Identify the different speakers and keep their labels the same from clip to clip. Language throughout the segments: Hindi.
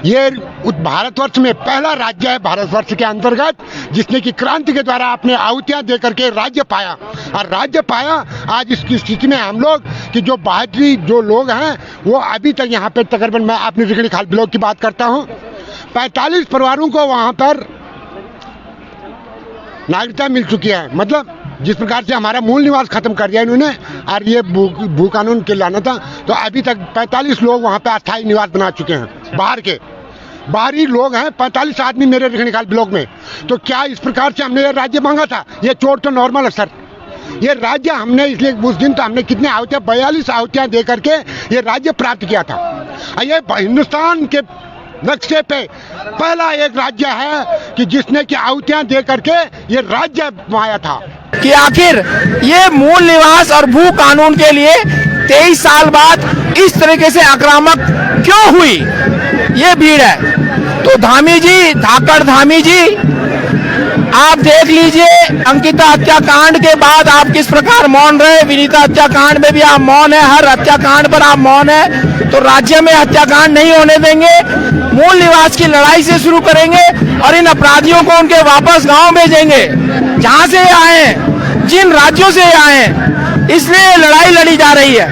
Speaker 1: ये भारतवर्ष में पहला राज्य है भारतवर्ष के अंतर्गत जिसने कि क्रांति के द्वारा अपने आहुतियां दे करके राज्य पाया। और राज्य पाया आज इसकी स्थिति में हम लोग कि जो बाहरी जो लोग हैं वो अभी तक यहाँ पे तकरीबन, मैं अपनी रिखणी खाल ब्लॉक की बात करता हूँ, 45 परिवारों को वहाँ पर नागरिकता मिल चुकी है। मतलब जिस प्रकार से हमारा मूल निवास खत्म कर दिया इन्होंने और ये भू कानून के लाना था, तो अभी तक 45 लोग वहाँ पे अस्थायी निवास बना चुके हैं। बाहरी लोग हैं 45 आदमी मेरे रिखणी खाल ब्लॉक में। तो क्या इस प्रकार से हमने ये राज्य मांगा था? ये चोट तो नॉर्मल है सर। ये राज्य हमने इसलिए उस दिन तो हमने कितने आहुतियाँ 42 आहुतियाँ दे करके ये राज्य प्राप्त किया था। ये हिंदुस्तान के नक्शे पे पहला एक राज्य है कि जिसने की आहुतियाँ दे करके ये राज्य पाया था।
Speaker 2: कि आखिर ये मूल निवास और भू कानून के लिए 23 साल बाद इस तरीके से आक्रामक क्यों हुई ये भीड़ है। तो धामी जी, धाकड़ धामी जी, आप देख लीजिए अंकिता हत्याकांड के बाद आप किस प्रकार मौन रहे। विनीता हत्याकांड में भी आप मौन है, हर हत्याकांड पर आप मौन है। तो राज्य में हत्याकांड नहीं होने देंगे, मूल निवास की लड़ाई से शुरू करेंगे और इन अपराधियों को उनके वापस गांव भेजेंगे जहां से आए हैं, जिन राज्यों से आए हैं। इसलिए लड़ाई लड़ी जा रही है,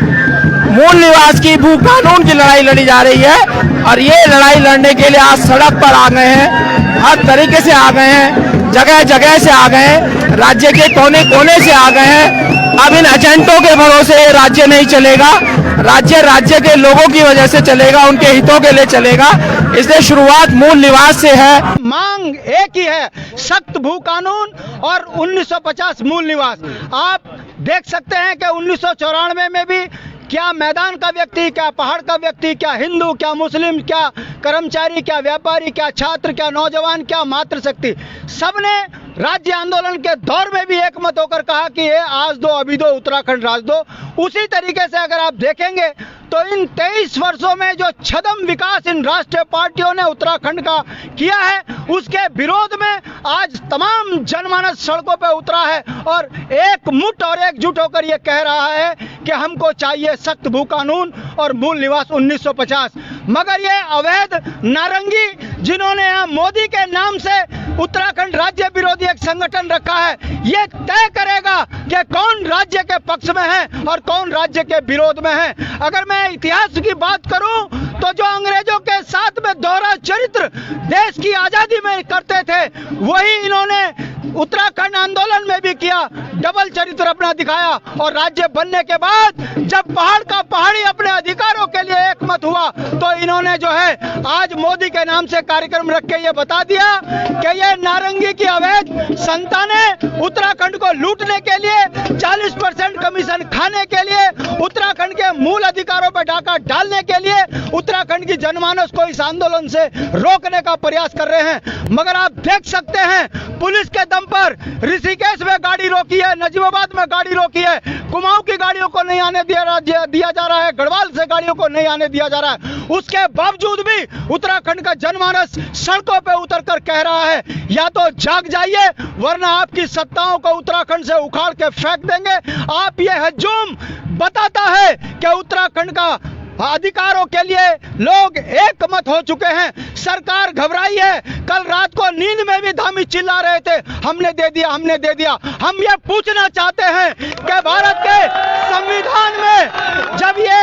Speaker 2: मूल निवास की, भू कानून की लड़ाई लड़ी जा रही है। और ये लड़ाई लड़ने के लिए आज सड़क पर आ गए हैं, हर तरीके से आ गए हैं, जगह जगह से आ गए हैं, राज्य के कोने कोने से आ गए हैं। अब इन एजेंटों के भरोसे राज्य नहीं चलेगा, राज्य के लोगों की वजह से चलेगा, उनके हितों के लिए चलेगा। इसलिए शुरुआत मूल निवास से है।
Speaker 3: मांग एक ही है, सख्त भू कानून और 1950 मूल निवास। आप देख सकते हैं कि 1994 में भी क्या मैदान का व्यक्ति, क्या पहाड़ का व्यक्ति, क्या हिंदू, क्या मुस्लिम, क्या कर्मचारी, क्या व्यापारी, क्या छात्र, क्या नौजवान, क्या मातृशक्ति, सबने राज्य आंदोलन के दौर में भी एकमत होकर कहा कि ये आज दो अभी दो, उत्तराखंड राज दो। उसी तरीके से अगर आप देखेंगे तो इन 23 वर्षों में जो छदम विकास इन राष्ट्रीय पार्टियों ने उत्तराखंड का किया है, उसके विरोध में आज तमाम जनमानस सड़कों पर उतरा है और एक मुठ और एकजुट होकर ये कह रहा है कि हमको चाहिए सख्त भू कानून और मूल निवास 1950। मगर ये अवैध नारंगी जिन्होंने यहाँ मोदी के नाम से उत्तराखंड राज्य विरोधी एक संगठन रखा है, ये तय करेगा कि कौन राज्य के पक्ष में है और कौन राज्य के विरोध में है। अगर मैं इतिहास की बात करूं तो जो अंग्रेजों के साथ में दोहरा चरित्र देश की आजादी में करते थे, वही इन्होंने उत्तराखंड आंदोलन में भी किया, डबल चरित्र अपना दिखाया। और राज्य बनने के बाद जब पहाड़ का पहाड़ी अपने अधिकारों के लिए एकमत हुआ तो इन्होंने जो है आज मोदी के नाम से कार्यक्रम रख के ये बता दिया कि ये नारंगी की अवैध संतानें उत्तराखंड को लूटने के लिए, 40% कमीशन खाने के लिए, उत्तराखंड के मूल अधिकारों पर डाका डालने के लिए उत्तराखंड की जनमानस को इस आंदोलन से रोकने का प्रयास कर रहे हैं। मगर आप देख सकते हैं पुलिस के दम पर ऋषिकेश में गाड़ी रोकी है, नजीबाबाद में गाड़ी रोकी है, कुमाऊं की गाड़ियों को नहीं आने दिया जा रहा है, गढ़वाल से गाड़ियों को नहीं आने दिया जा रहा है। उसके बावजूद भी उत्तराखंड का जनमानस सड़कों पे उतरकर कह रहा है या तो जाग जाइए वरना आपकी सत्ताओं को उत्तराखंड से उखाड़ के फेंक देंगे। आप ये हजूम बताता है कि उत्तराखंड का अधिकारों के लिए लोग एकमत हो चुके हैं। सरकार घबराई है। कल रात को नींद में भी धामी चिल्ला रहे थे, हमने दे दिया, हमने दे दिया। हम ये पूछना चाहते हैं कि भारत के संविधान में जब ये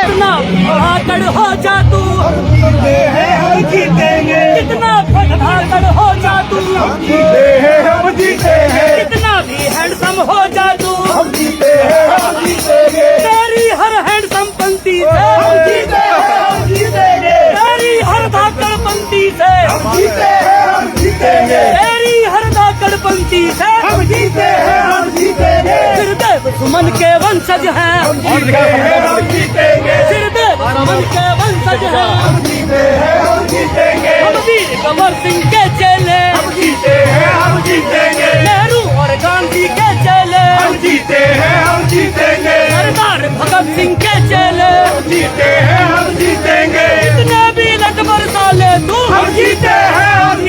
Speaker 4: भागड़ हो जा तू, हम जीतेंगे, कितना भागड़ हो जा तू, हम जीते हैं, हम जीते हैं, कितना भी हैंडसम हो जा तू, हम जीते हैं, हम जीतेंगे, तेरी हर हैंडसम पंक्ति से हम जीते हैं, हम जीतेंगे, तेरी हर धाकड़ पंक्ति से हम जीते हैं, हम जीतेंगे, तेरी हर धाकड़ पंक्ति से हम जीते हैं, हम जीतेंगे, सिरदेव सुमन के वंशज हैं, हम जीते हैं, हम जीतेंगे, सिरदेव सुमन के वंशज हैं, हम जीते हैं, हम जीतेंगे, हम वीर कंवर सिंह के चेले, हम जीते हैं, हम जीतेंगे, नेहरू और गांधी के चेले, हम जीते हैं, हम जीतेंगे, सरदार भगत सिंह के चेले, हम जीते हैं, हम जीतेंगे, कितने भी लट बरसा ले तू, हम जीते हैं, हम